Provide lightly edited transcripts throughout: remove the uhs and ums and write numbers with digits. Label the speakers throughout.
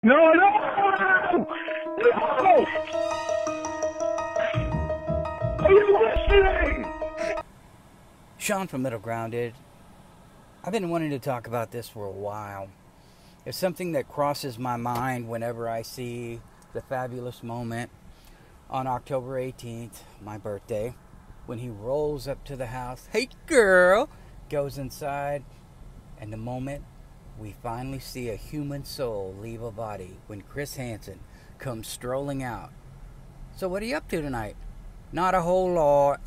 Speaker 1: No, no! No! Are you listening?
Speaker 2: Sean from Middle Grounded. I've been wanting to talk about this for a while. It's something that crosses my mind whenever I see the fabulous moment on October 18th, my birthday, when he rolls up to the house. Hey girl! Goes inside, and the moment we finally see a human soul leave a body when Chris Hansen comes strolling out. So what are you up to tonight? Not a whole lot.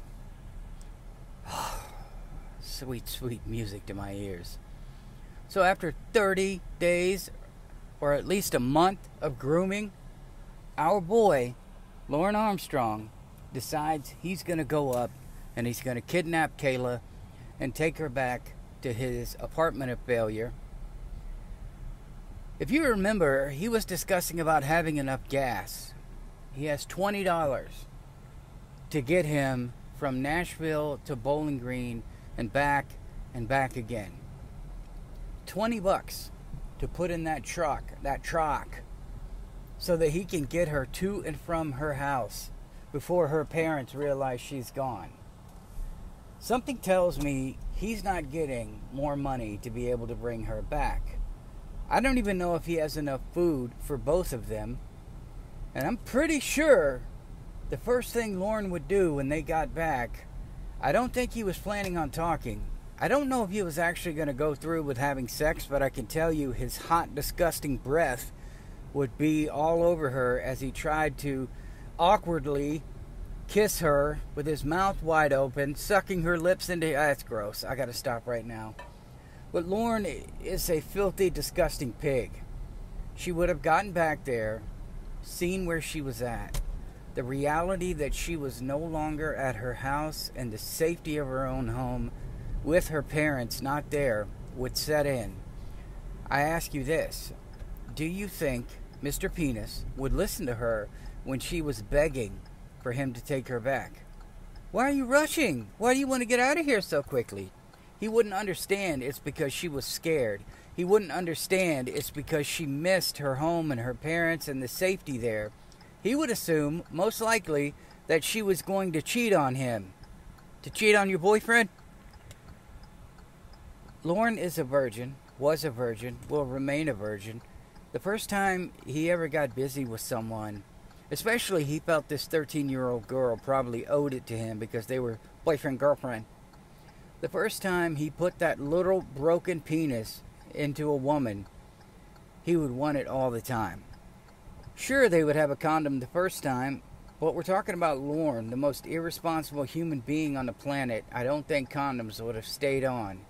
Speaker 2: Sweet, sweet music to my ears. So after 30 days, or at least a month of grooming, our boy, Lorne Armstrong, decides he's going to go up and he's going to kidnap Kayla and take her back to his apartment of failure. If you remember, he was discussing about having enough gas. He has $20 to get him from Nashville to Bowling Green and back again. $20 to put in that truck, so that he can get her to and from her house before her parents realize she's gone. Something tells me he's not getting more money to be able to bring her back. I don't even know if he has enough food for both of them. And I'm pretty sure the first thing Lorne would do when they got back, I don't think he was planning on talking. I don't know if he was actually going to go through with having sex, but I can tell you his hot, disgusting breath would be all over her as he tried to awkwardly kiss her with his mouth wide open, sucking her lips into... That's gross. I got to stop right now. But Lorne is a filthy, disgusting pig. She would have gotten back there, seen where she was at. The reality that she was no longer at her house and the safety of her own home with her parents not there would set in. I ask you this. Do you think Mr. Penis would listen to her when she was begging for him to take her back? Why are you rushing? Why do you want to get out of here so quickly? He wouldn't understand it's because she was scared. He wouldn't understand it's because she missed her home and her parents and the safety there. He would assume, most likely, that she was going to cheat on him. To cheat on your boyfriend? Lorne is a virgin, was a virgin, will remain a virgin. The first time he ever got busy with someone, especially he felt this 13-year-old girl probably owed it to him because they were boyfriend-girlfriend. The first time he put that little broken penis into a woman, he would want it all the time. Sure, they would have a condom the first time, but we're talking about Lorne, the most irresponsible human being on the planet. I don't think condoms would have stayed on.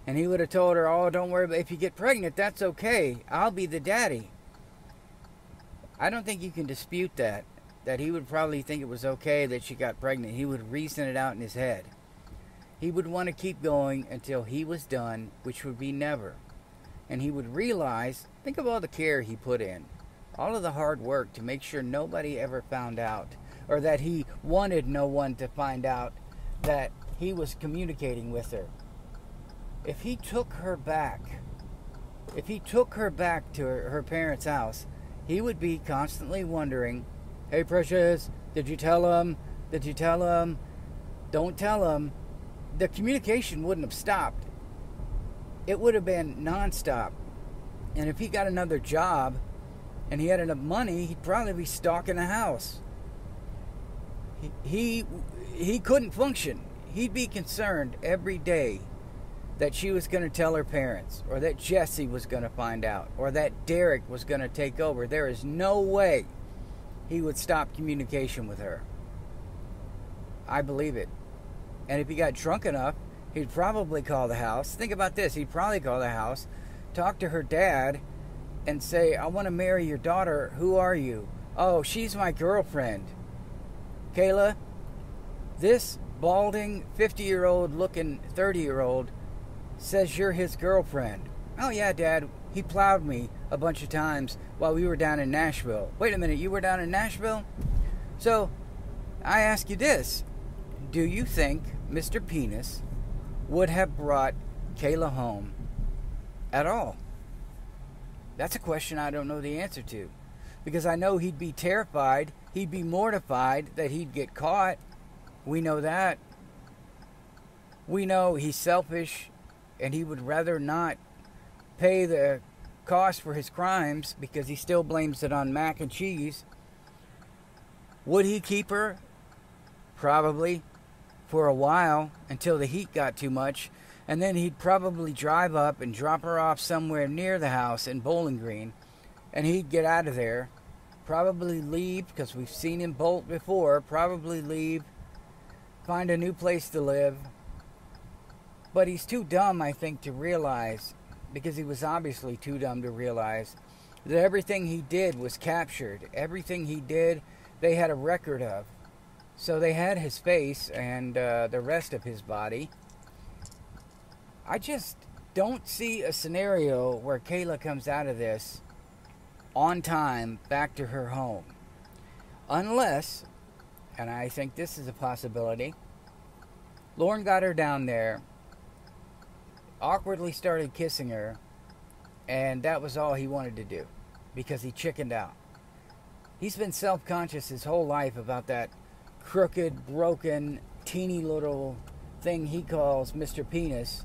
Speaker 2: And he would have told her, oh, don't worry, if you get pregnant, that's okay. I'll be the daddy. I don't think you can dispute that he would probably think it was okay that she got pregnant. He would reason it out in his head. He would want to keep going until he was done, which would be never. And he would realize, think of all the care he put in. All of the hard work to make sure nobody ever found out, or that he wanted no one to find out that he was communicating with her. If he took her back to her parents' house, he would be constantly wondering, hey precious, did you tell him? Did you tell him? Don't tell him. The communication wouldn't have stopped. It would have been nonstop. And if he got another job and he had enough money, he'd probably be stalking the house. He couldn't function. He'd be concerned every day that she was going to tell her parents, or that Jesse was going to find out, or that Derek was going to take over. There is no way he would stop communication with her. I believe it. And if he got drunk enough, he'd probably call the house. Think about this. He'd probably call the house, talk to her dad, and say, I want to marry your daughter. Who are you? Oh, she's my girlfriend. Kayla, this balding, 50-year-old looking 30-year-old says you're his girlfriend. Oh, yeah, Dad. He plowed me a bunch of times while we were down in Nashville. Wait a minute, you were down in Nashville? So, I ask you this. Do you think Mr. Penis would have brought Kayla home at all? That's a question I don't know the answer to. Because I know he'd be terrified, he'd be mortified that he'd get caught. We know that. We know he's selfish and he would rather not pay the cost for his crimes because he still blames it on mac and cheese. Would he keep her? Probably. For a while, until the heat got too much. And then he'd probably drive up and drop her off somewhere near the house in Bowling Green. And he'd get out of there. Probably leave, because we've seen him bolt before. Probably leave. Find a new place to live. But he's too dumb, I think, to realize, because he was obviously too dumb to realize, that everything he did was captured. Everything he did, they had a record of. So they had his face and the rest of his body. I just don't see a scenario where Kayla comes out of this on time back to her home. Unless, and I think this is a possibility, Lorne got her down there, awkwardly started kissing her, and that was all he wanted to do because he chickened out. He's been self-conscious his whole life about that crooked, broken, teeny little thing he calls Mr. Penis.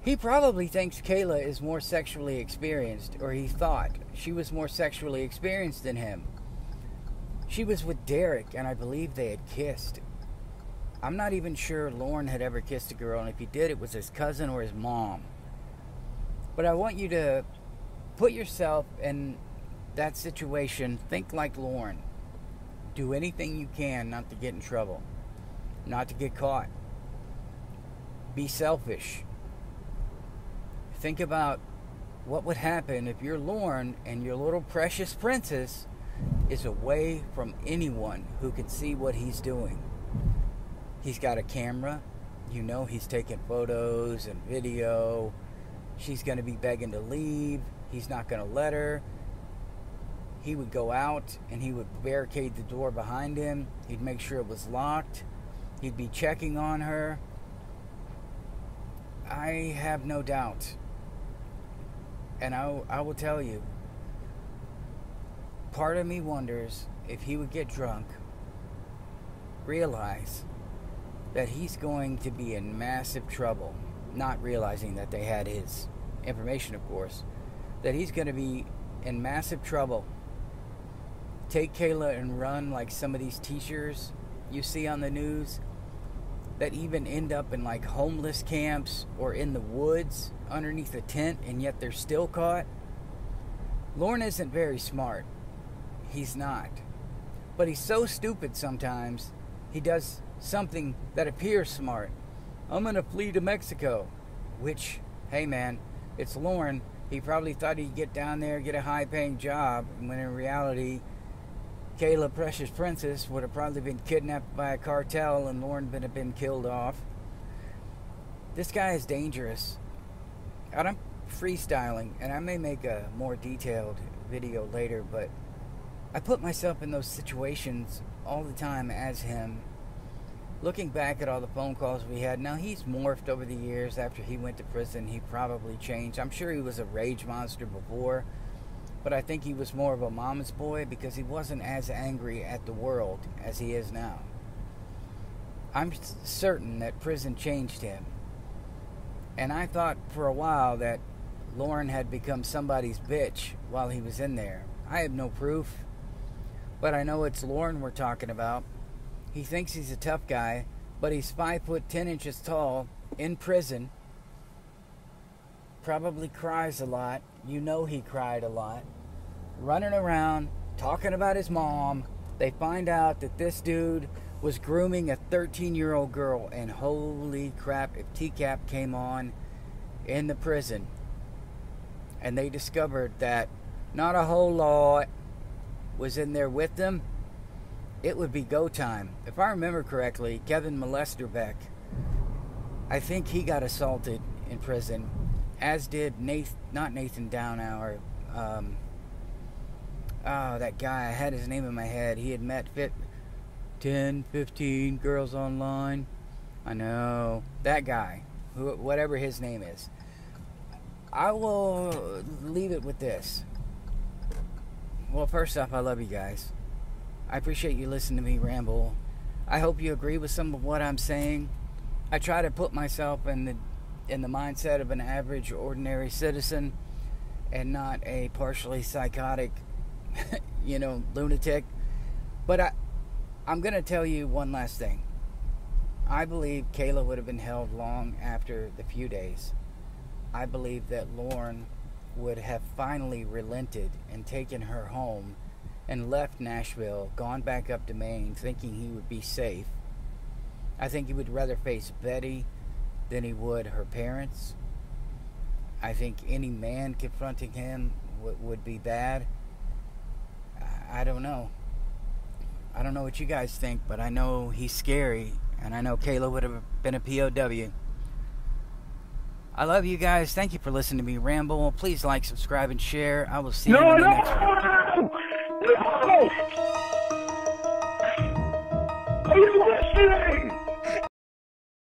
Speaker 2: He probably thinks Kayla is more sexually experienced, or he thought she was more sexually experienced than him. She was with Derek, and I believe they had kissed. I'm not even sure Lorne had ever kissed a girl, and if he did, it was his cousin or his mom. But I want you to put yourself in that situation. Think like Lorne. Do anything you can not to get in trouble, not to get caught. Be selfish. Think about what would happen if you're Lorne and your little precious princess is away from anyone who can see what he's doing. He's got a camera. You know he's taking photos and video. She's going to be begging to leave. He's not going to let her. He would go out and he would barricade the door behind him. He'd make sure it was locked. He'd be checking on her. I have no doubt. And I will tell you, part of me wonders if he would get drunk, realize that he's going to be in massive trouble, not realizing that they had his information, of course, that he's going to be in massive trouble. Take Kayla and run like some of these teachers you see on the news that even end up in like homeless camps or in the woods underneath a tent, and yet they're still caught. Lorne isn't very smart. He's not. But he's so stupid sometimes, he does something that appears smart. I'm going to flee to Mexico. Which, hey man, it's Lorne. He probably thought he'd get down there, get a high-paying job, when in reality, Kayla, precious princess, would have probably been kidnapped by a cartel and Lorne would have been killed off. This guy is dangerous. And I'm freestyling, and I may make a more detailed video later, but I put myself in those situations all the time as him. Looking back at all the phone calls we had, now he's morphed over the years. After he went to prison, he probably changed. I'm sure he was a rage monster before, but I think he was more of a mama's boy because he wasn't as angry at the world as he is now. I'm certain that prison changed him. And I thought for a while that Lorne had become somebody's bitch while he was in there. I have no proof, but I know it's Lorne we're talking about. He thinks he's a tough guy, but he's 5 foot 10 inches tall, in prison, probably cries a lot. You know he cried a lot. Running around, talking about his mom. They find out that this dude was grooming a 13-year-old girl, and holy crap, if TCAP came on in the prison and they discovered that not a whole lot was in there with them, it would be go time. If I remember correctly, Kevin Molesterbeck, I think he got assaulted in prison, as did Nathan Downhour. That guy, I had his name in my head. He had met 10, 15 girls online. I know. That guy, whatever his name is. I will leave it with this. Well, first off, I love you guys. I appreciate you listening to me ramble. I hope you agree with some of what I'm saying. I try to put myself in the mindset of an average, ordinary citizen and not a partially psychotic, lunatic. But I'm going to tell you one last thing. I believe Kayla would have been held long after the few days. I believe that Lorne would have finally relented and taken her home and left Nashville, gone back up to Maine, thinking he would be safe. I think he would rather face Betty than he would her parents. I think any man confronting him would be bad. I don't know. I don't know what you guys think, but I know he's scary, and I know Kayla would have been a POW. I love you guys. Thank you for listening to me ramble. Please like, subscribe, and share. I will see you in the next one.
Speaker 1: No! Are you listening?